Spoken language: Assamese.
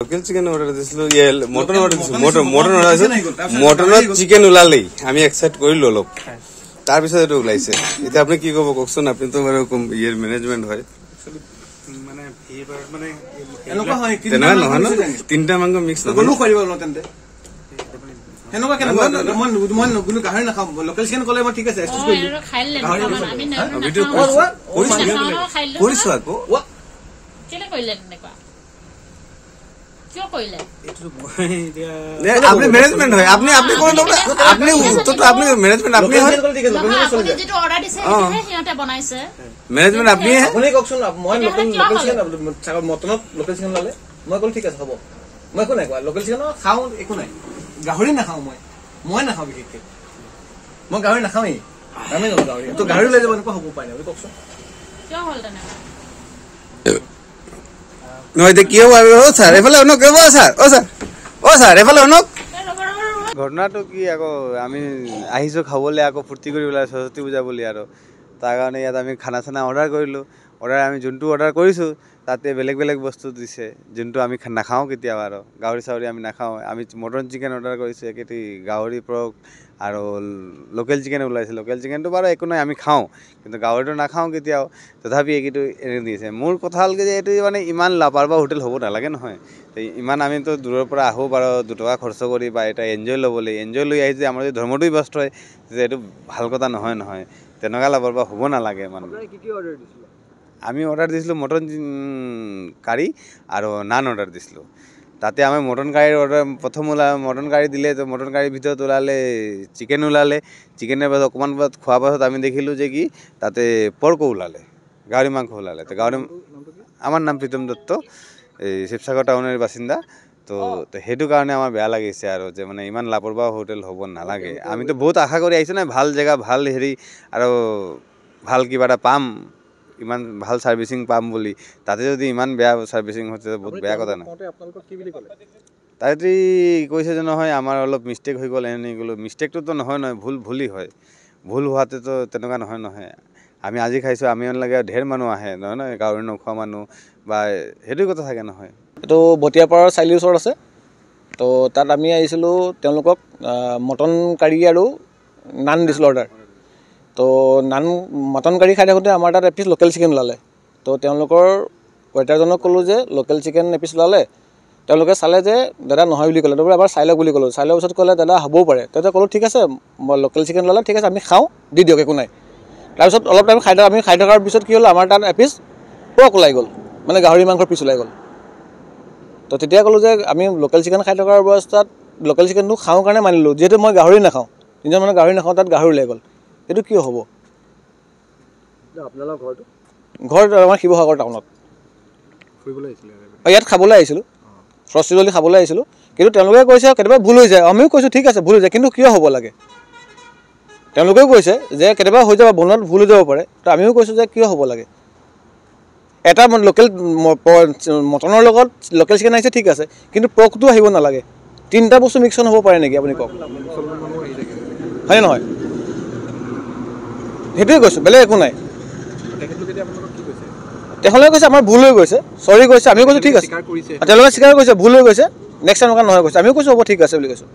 লোকেল চিকেন অৰ্ডাৰ দিছিলো মটন অৰ্ডাৰ দিছিলো মটন অৰ্ডাৰ দিছিলো মটনত চিকেন ওলালেই আমি এক্সেপ্ট কৰিলো অলপ তাৰ পিছত এটা ওলাইছে এটা আপনি কি কব ককছন আপনি তো মানে ইয়াৰ ম্যানেজমেন্ট হয় মানে ফেভাৰ মানে এনেকুৱা হয় তিনটা মাংস মিক্স নকৰো কৰিব ন তেন্তে এনেকুৱা কেন মই গুণ গাহৰি নাখাম লোকেল চিকেন কলে মই ঠিক আছে এক্সেস কৰিলো আমি না ভিডিও কৰিছো আকৌ কেলে কইলে এনেকুৱা কিয় কইলে আপনি ম্যানেজমেন্ট হয় আপনি কোন আপনি উত্তরটা আপনি ম্যানেজমেন্ট আপনি হয় যেটো অর্ডার দিছে সিহঁতে বনাইছে ম্যানেজমেন্ট আপনি আপুনি কওকচোন মই লোকেল চিকেন মটনত লোকেল চিকেন ললে মই কল ঠিক আছে হ'ব মই কোন নাই কোৱা লোকেল চিকেন খাও একো নাই গাহৰি নাখাও মই নাখাও বিশেষকে মই গাহৰি নাখাওই আমি ন গাহৰি তো গাহৰি লৈ যাব এনেকুৱা হ'ব পাই না কওকচোন কিয় হল তেনে নহয় দে কিয় ও স্যার এফালে অনক ও স্যার এফালে অনক ঘটনাটো কি আকৌ আমি আহিছো খাবলৈ আকৌ ফুৰ্তি কৰিবলৈ সৰস্বতী পূজা বুলি আৰু তাৰ কাৰণে ইয়াত আমি খানা চানা অৰ্ডাৰ কৰিলো অৰ্ডাৰ আমি যোনটো অৰ্ডাৰ কৰিছো তাতে বেলেগ বস্তু দিছে যোনটো আমি নাখাও কেতিয়াবা আৰু গাহৰি চাহৰি আমি নাখাও আমি মটন চিকেন অৰ্ডাৰ কৰিছো একেটি গাহৰি পৰক আৰু লোকেল চিকেন ওলাইছে লোকেল চিকেনটো বাৰু একো নাই আমি খাও কিন্তু গাহৰিটো নাখাও কেতিয়াও তথাপি একিটো এনে দিছে মোৰ কথা হ'ল যে এইটো মানে ইমান লাপাৰবা হোটেল হ'ব নালাগে নহয় ইমান আমি তো দূৰৰ পৰা আহো বাৰু 2 টকা খৰচ কৰি বা এটা এনজয় ল'বলৈ এনজয় লৈ আহিছে আমাৰ যে ধৰ্মটোই ব্যস্ত হয় যে এইটো ভাল কথা নহয় তেনেকুৱা লাপাৰবা হ'ব নালাগে মানে কি অৰ্ডাৰ দিছিল আমি অৰ্ডাৰ দিছিলো মটন কাৰী আৰু নান অৰ্ডাৰ দিছিলো তাতে আমি মটন কাৰীৰ অৰ্ডাৰ প্ৰথম মটন কাৰী দিলে তো মটন কাৰীৰ ভিতৰত ওলালে চিকেন ওলালে চিকেনৰ পাছত অকমান খোৱা পাছত আমি দেখিলো যে কি তাতে পৰ্ক ওলালে গাহৰি মাংস ওলালে তো গাহৰি আমাৰ নাম প্ৰীতম দত্ত এই শিৱসাগৰ টাউনৰ বাসিন্দা তো সেইটো কাৰণে আমাৰ বেয়া লাগিছে আৰু যে মানে ইমান লাপৰবাহ হোটেল হ'ব নালাগে আমি তো বহুত আশা কৰি আহিছো না ভাল জেগা ভাল হেৰি আৰু ভাল কিবা এটা পাম ইমান ভাল সার্ভিসিং পাম বুলি তাতে যদি ইমান বেয়া সার্ভিসিং হতে বহুত বেয়া কথা না আপোনালোকক কি বুলি ক'লে তাতে কৈছে যে নহয় আমাৰ অলপ মিস্টেক হৈ গ'ল এনে গ'ল মিস্টেকটো তো নহয় ভুলই হয় ভুল হোৱাতে তো তেনেকুৱা নহয় আমি আজি খাইছো আমি লাগে ঢেৰ মানুহ আহে নহয় গাঁৱৰ নখোৱা মানুহ বা হেতু কথা থাকে নহয় এটো বটিয়াপাৰৰ চাইলি ওচৰত আছে তো তাত আমি আহিছিলো তেওঁলোকক মটন কাৰী আৰু নান দিছিল অৰ্ডাৰ তো নান মটন কাৰী খাই থাকোঁতে আমাৰ তাত এপিচ লোকেল চিকেন ওলালে তো তেওঁলোকৰ ৱেটাৰজনক ক'লোঁ যে লোকেল চিকেন এপিচ ওলালে তেওঁলোকে চালে যে দাদা নহয় বুলি ক'লে তো এবাৰ চাই লওক বুলি ক'লোঁ চাই লোৱাৰ পিছত ক'লে দাদা হ'বও পাৰে তেতিয়া ক'লোঁ ঠিক আছে লোকেল চিকেন ওলালে ঠিক আছে আমি খাওঁ দি দিয়ক একো নাই তাৰপিছত অলপ টাইম আমি খাই থকাৰ পিছত কি হ'ল আমাৰ তাত এপিচ পৰ্ক ওলাই গ'ল মানে গাহৰি মাংসৰ পিচ ওলাই গ'ল তো তেতিয়া ক'লোঁ যে আমি লোকেল চিকেন খাই থকাৰ অৱস্থাত লোকেল চিকেনটো খাওঁ কাৰণে মানিলোঁ যিহেতু মই গাহৰি নাখাওঁ তিনিজন মানে গাহৰি নাখাওঁ তাত গাহৰি ওলাই গ'ল এইটো কিয় হ'ব আপোনালোকৰ ঘৰ আমাৰ শিৱসাগৰ টাউনত ফুৰিবলৈ আহিছিলে ইয়াত খাবলৈ আহিছিলোঁ সৰস্বতী খাবলৈ আহিছিলোঁ কিন্তু তেওঁলোকে কৈছে কেতিয়াবা ভুল হৈ যায় আমিও কৈছোঁ ঠিক আছে ভুল হৈ যায় কিন্তু কিয় হ'ব লাগে তেওঁলোকেও কৈছে যে কেতিয়াবা হৈ যাব বনোৱাত ভুল হৈ যাব পাৰে তো আমিও কৈছোঁ যে কিয় হ'ব লাগে এটা লোকেল মটনৰ লগত লোকেল চিকেন আহিছে ঠিক আছে কিন্তু পৰ্কটো আহিব নালাগে তিনিটা বস্তু মিক্সন হ'ব পাৰে নেকি আপুনি কওক হয় নহয় সেইটোৱে কৈছোঁ বেলেগ একো নাই তেওঁলোকে কৈছে আমাৰ ভুল হৈ গৈছে চৰি কৈছে আমিও কৈছোঁ ঠিক আছে তেওঁলোকে স্বীকাৰ কৰিছে ভুল হৈ গৈছে নেক্সট টাইম এনেকুৱা নহয় কৈছে আমিও কৈছোঁ হ'ব ঠিক আছে বুলি কৈছোঁ